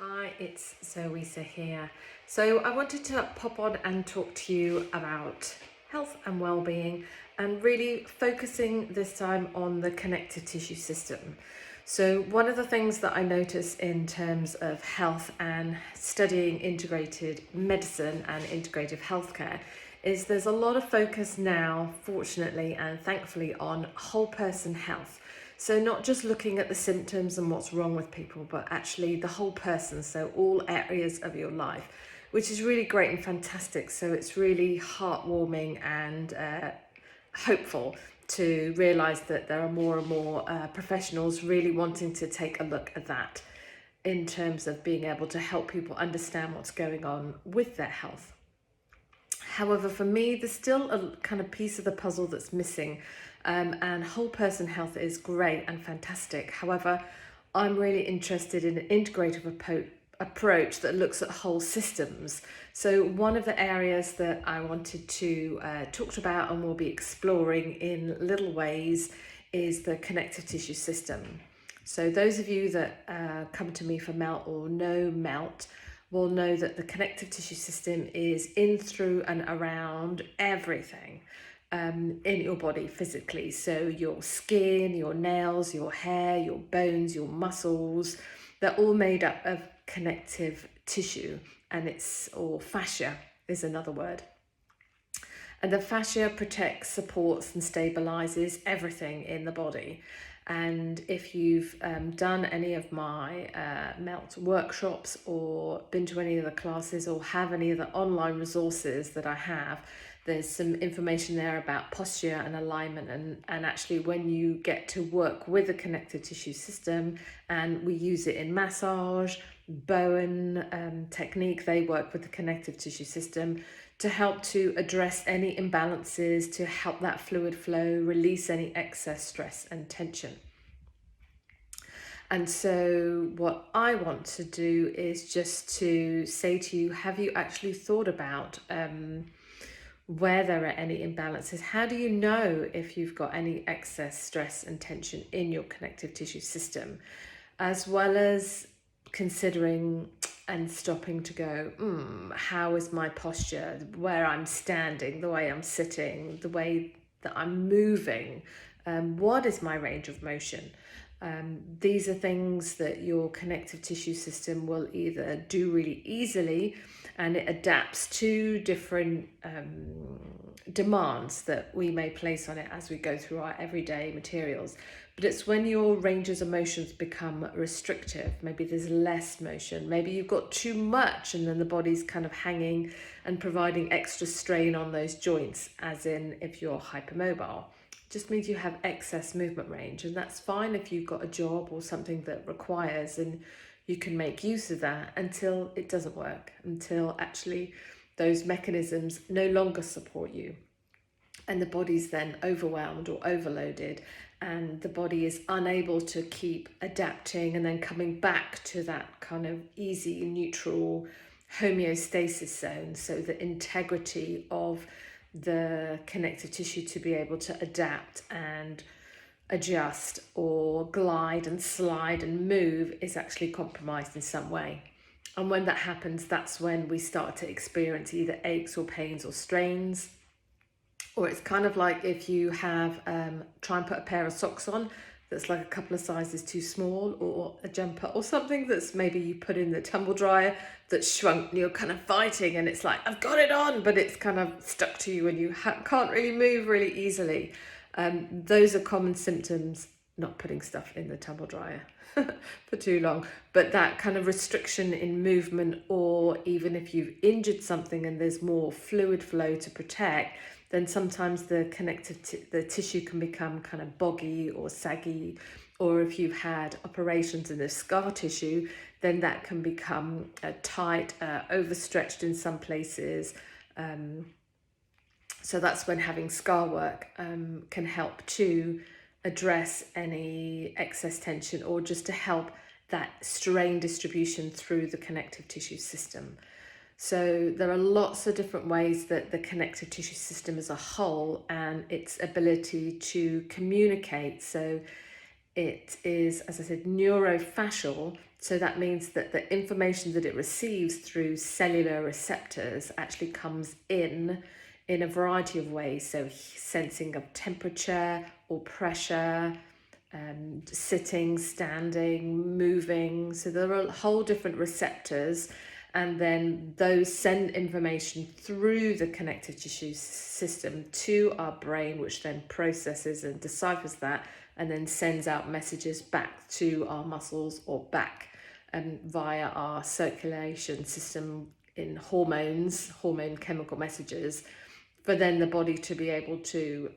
Hi, it's Zoisa here. So I wanted to pop on and talk to you about health and well-being, and really focusing this time on the connective tissue system. So one of the things that I notice in terms of health and studying integrated medicine and integrative healthcare is there's a lot of focus now, fortunately and thankfully, on whole person health. So not just looking at the symptoms and what's wrong with people, but actually the whole person, so all areas of your life, which is really great and fantastic. So it's really heartwarming and hopeful to realise that there are more and more professionals really wanting to take a look at that in terms of being able to help people understand what's going on with their health. However, for me, there's still a kind of piece of the puzzle that's missing, and whole person health is great and fantastic. However, I'm really interested in an integrative approach that looks at whole systems. So one of the areas that I wanted to talk about and will be exploring in little ways is the connective tissue system. So those of you that come to me for MELT or know MELT will know that the connective tissue system is in, through and around everything in your body physically. So your skin, your nails, your hair, your bones, your muscles, they're all made up of connective tissue, and or fascia is another word. And the fascia protects, supports and stabilizes everything in the body. And if you've done any of my MELT workshops or been to any of the classes or have any of the online resources that I have, there's some information there about posture and alignment, and actually when you get to work with the connective tissue system, and we use it in massage, Bowen technique, they work with the connective tissue system to help to address any imbalances, to help that fluid flow, release any excess stress and tension. And so what I want to do is just to say to you, have you actually thought about where there are any imbalances? How do you know if you've got any excess stress and tension in your connective tissue system, as well as considering and stopping to go, how is my posture, where I'm standing, the way I'm sitting, the way that I'm moving, what is my range of motion? These are things that your connective tissue system will either do really easily, and it adapts to different demands that we may place on it as we go through our everyday materials. But it's when your ranges of motions become restrictive, maybe there's less motion, maybe you've got too much and then the body's kind of hanging and providing extra strain on those joints, as in if you're hypermobile. Just means you have excess movement range, and that's fine if you've got a job or something that requires, and you can make use of that until it doesn't work, until actually those mechanisms no longer support you and the body's then overwhelmed or overloaded, and the body is unable to keep adapting and then coming back to that kind of easy, neutral homeostasis zone. So the integrity of the connective tissue to be able to adapt and adjust or glide and slide and move is actually compromised in some way. And when that happens, that's when we start to experience either aches or pains or strains. Or it's kind of like if you have try and put a pair of socks on that's like a couple of sizes too small, or a jumper or something that's maybe you put in the tumble dryer that's shrunk, and you're kind of fighting, and it's like, I've got it on, but it's kind of stuck to you and you can't really move really easily. Those are common symptoms, not putting stuff in the tumble dryer for too long, but that kind of restriction in movement, or even if you've injured something and there's more fluid flow to protect, then sometimes the the tissue can become kind of boggy or saggy, or if you've had operations in the scar tissue, then that can become tight, overstretched in some places. So that's when having scar work can help to address any excess tension, or just to help that strain distribution through the connective tissue system. So there are lots of different ways that the connective tissue system as a whole and its ability to communicate. So It is, as I said, neurofascial. So that means that the information that it receives through cellular receptors actually comes in a variety of ways. So sensing of temperature or pressure, sitting, standing, moving. So there are a whole different receptors, and then those send information through the connective tissue system to our brain, which then processes and deciphers that, and then sends out messages back to our muscles or back via our circulation system in hormone chemical messages, for then the body to be able to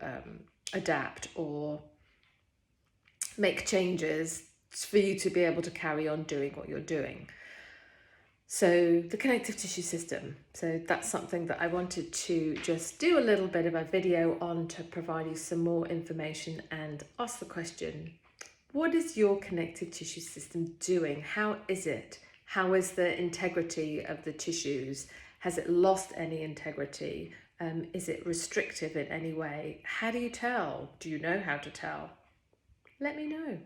adapt or make changes for you to be able to carry on doing what you're doing. So the connective tissue system. So that's something that I wanted to just do a little bit of a video on to provide you some more information and ask the question, what is your connective tissue system doing? How is it? How is the integrity of the tissues? Has it lost any integrity? Is it restrictive in any way? How do you tell? Do you know how to tell? Let me know.